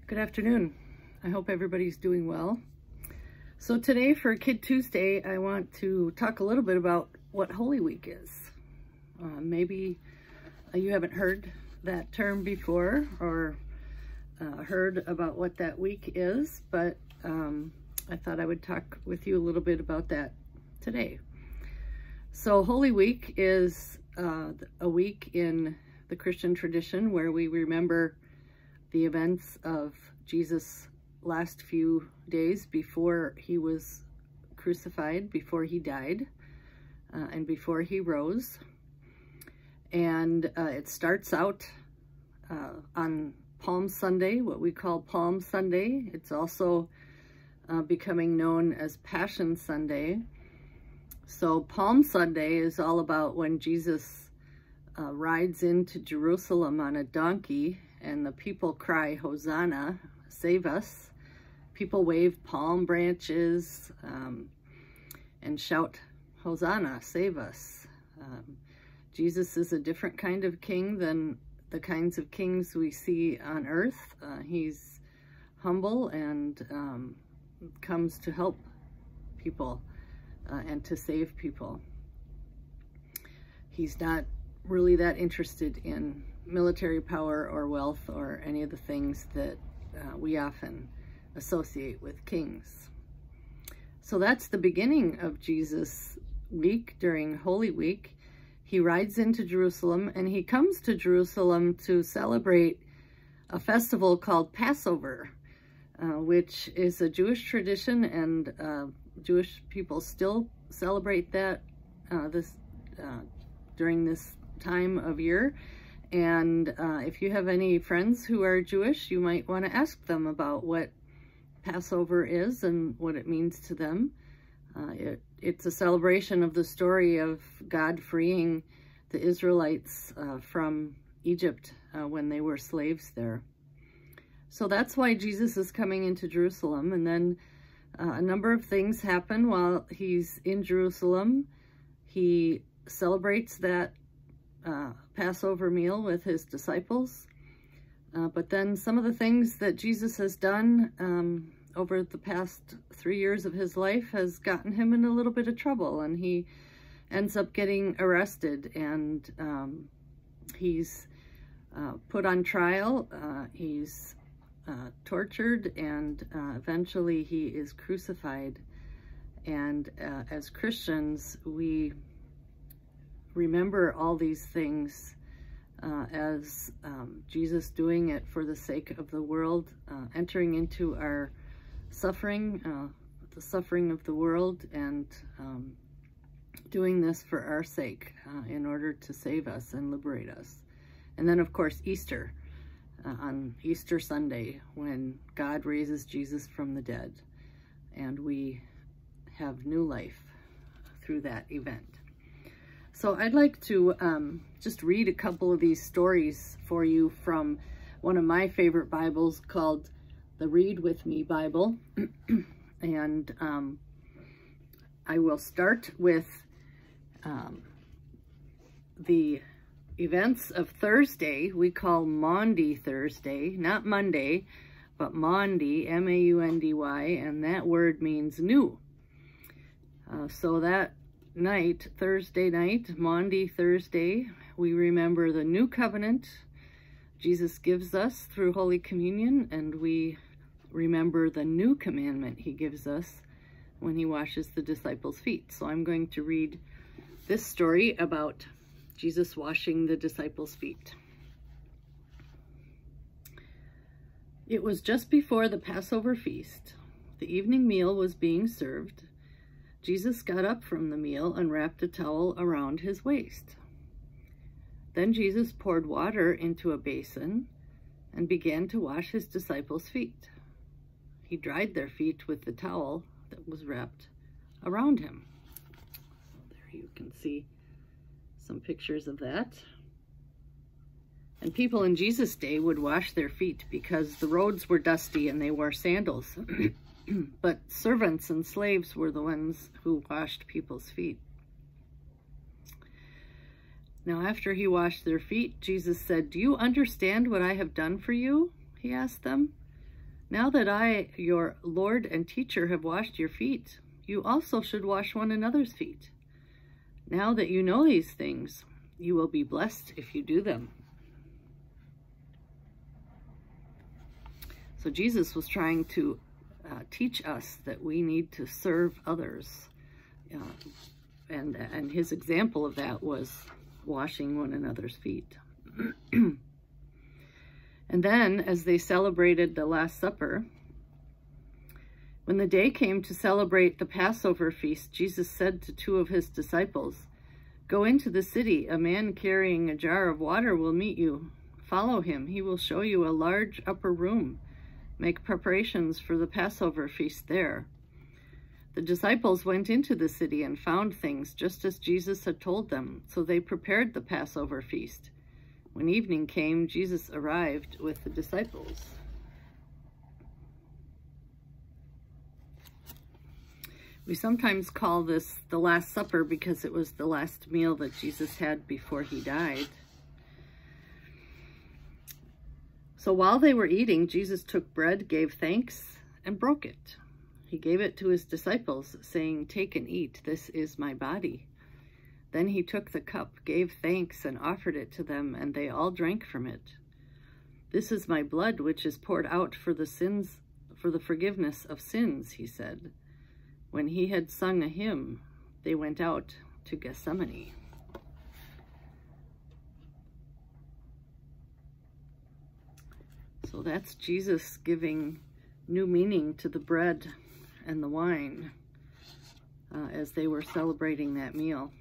Good afternoon. I hope everybody's doing well. So today for Kid Tuesday, I want to talk a little bit about what Holy Week is. Maybe you haven't heard that term before or heard about what that week is, but I thought I would talk with you a little bit about that today. So Holy Week is a week in the Christian tradition where we remember the events of Jesus' last few days before he was crucified, before he died, and before he rose. And it starts out on Palm Sunday, what we call Palm Sunday. It's also becoming known as Passion Sunday. So Palm Sunday is all about when Jesus rides into Jerusalem on a donkey and the people cry, "Hosanna, save us." People wave palm branches and shout, "Hosanna, save us." Jesus is a different kind of king than the kinds of kings we see on earth. He's humble and comes to help people and to save people. He's not really that interested in military power or wealth or any of the things that we often associate with kings. So that's the beginning of Jesus' week during Holy Week. He rides into Jerusalem, and he comes to Jerusalem to celebrate a festival called Passover, which is a Jewish tradition, and Jewish people still celebrate that during this time of year. And if you have any friends who are Jewish, you might want to ask them about what Passover is and what it means to them. It's a celebration of the story of God freeing the Israelites from Egypt when they were slaves there. So that's why Jesus is coming into Jerusalem. And then a number of things happen while he's in Jerusalem. He celebrates that Passover meal with his disciples. But then some of the things that Jesus has done over the past 3 years of his life has gotten him in a little bit of trouble, and he ends up getting arrested, and he's put on trial, he's tortured, and eventually he is crucified. And as Christians, we remember all these things as Jesus doing it for the sake of the world, entering into our suffering, the suffering of the world, and doing this for our sake in order to save us and liberate us. And then, of course, Easter, on Easter Sunday, when God raises Jesus from the dead, and we have new life through that event. So I'd like to just read a couple of these stories for you from one of my favorite Bibles called the Read With Me Bible. And I will start with the events of Thursday. We call Maundy Thursday, not Monday, but Maundy, M-A-U-N-D-Y, and that word means new. So that night, Thursday night, Maundy Thursday, we remember the new covenant Jesus gives us through Holy Communion, and we remember the new commandment he gives us when he washes the disciples' feet. So I'm going to read this story about Jesus washing the disciples' feet. It was just before the Passover Feast. The evening meal was being served. Jesus got up from the meal and wrapped a towel around his waist. Then Jesus poured water into a basin and began to wash his disciples' feet. He dried their feet with the towel that was wrapped around him. There you can see some pictures of that. And people in Jesus' day would wash their feet because the roads were dusty and they wore sandals. But servants and slaves were the ones who washed people's feet. Now, after he washed their feet, Jesus said, "Do you understand what I have done for you?" He asked them. Now that I, your Lord and teacher, have washed your feet, you also should wash one another's feet. Now that you know these things, you will be blessed if you do them. So Jesus was trying to teach us that we need to serve others. And his example of that was washing one another's feet. And then, as they celebrated the Last Supper, when the day came to celebrate the Passover Feast, Jesus said to two of his disciples, "Go into the city. A man carrying a jar of water will meet you. Follow him. He will show you a large upper room. Make preparations for the Passover Feast there." The disciples went into the city and found things just as Jesus had told them, so they prepared the Passover Feast. When evening came, Jesus arrived with the disciples. We sometimes call this the Last Supper because it was the last meal that Jesus had before he died. So while they were eating, Jesus took bread, gave thanks, and broke it. He gave it to his disciples, saying, "Take and eat, this is my body." Then he took the cup, gave thanks, and offered it to them, and they all drank from it. "This is my blood, which is poured out for the forgiveness of sins," he said. When he had sung a hymn, they went out to Gethsemane. So that's Jesus giving new meaning to the bread and the wine as they were celebrating that meal.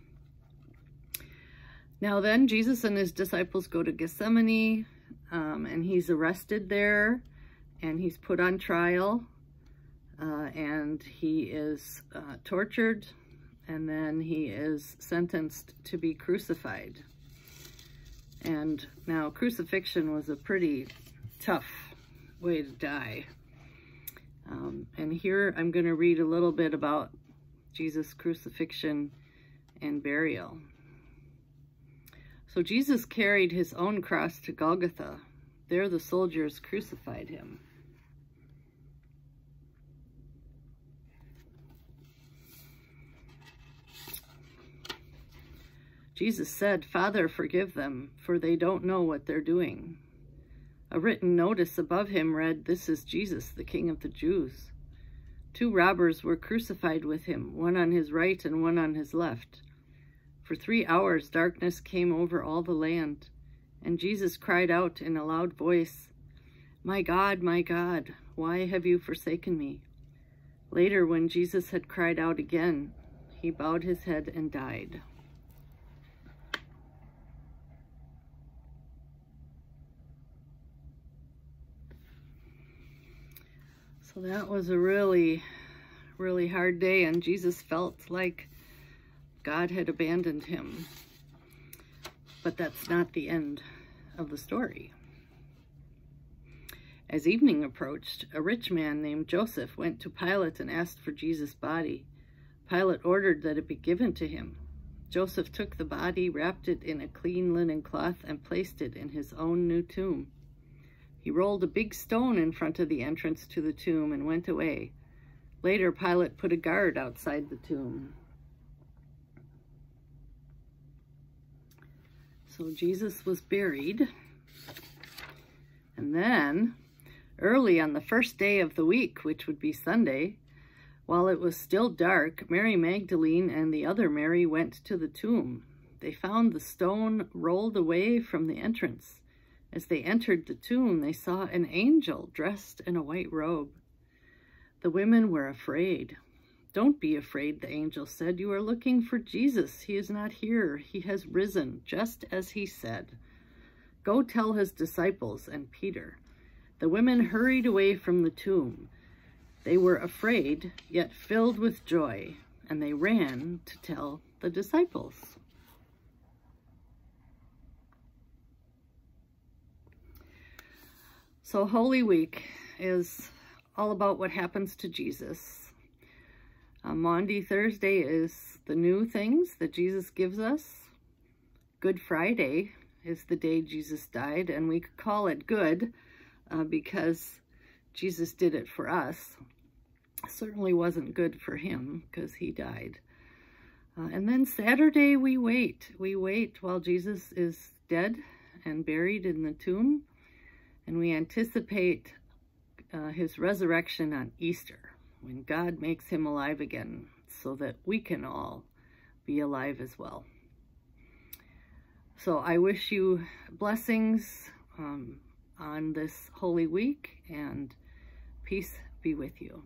Now then, Jesus and his disciples go to Gethsemane, and he's arrested there, and he's put on trial, and he is tortured, and then he is sentenced to be crucified. And now crucifixion was a pretty tough way to die. And here I'm going to read a little bit about Jesus' crucifixion and burial. So Jesus carried his own cross to Golgotha. There the soldiers crucified him. Jesus said, "Father, forgive them, for they don't know what they're doing." A written notice above him read, "This is Jesus, the King of the Jews." 2 robbers were crucified with him, one on his right and one on his left. For 3 hours darkness came over all the land, and Jesus cried out in a loud voice, my God, why have you forsaken me?" Later, when Jesus had cried out again, he bowed his head and died. So that was a really, really hard day, and Jesus felt like God had abandoned him. But that's not the end of the story. As evening approached, a rich man named Joseph went to Pilate and asked for Jesus' body. Pilate ordered that it be given to him. Joseph took the body, wrapped it in a clean linen cloth, and placed it in his own new tomb. He rolled a big stone in front of the entrance to the tomb and went away. Later, Pilate put a guard outside the tomb. So Jesus was buried. And then, early on the first day of the week, which would be Sunday, while it was still dark, Mary Magdalene and the other Mary went to the tomb. They found the stone rolled away from the entrance. As they entered the tomb, they saw an angel dressed in a white robe. The women were afraid. "Don't be afraid," the angel said. "You are looking for Jesus. He is not here. He has risen, just as he said. Go tell his disciples and Peter." The women hurried away from the tomb. They were afraid, yet filled with joy, and they ran to tell the disciples. So Holy Week is all about what happens to Jesus. Maundy Thursday is the new things that Jesus gives us. Good Friday is the day Jesus died, and we call it good because Jesus did it for us. Certainly wasn't good for him because he died. And then Saturday we wait. We wait while Jesus is dead and buried in the tomb. And we anticipate his resurrection on Easter, when God makes him alive again, so that we can all be alive as well. So I wish you blessings on this Holy Week, and peace be with you.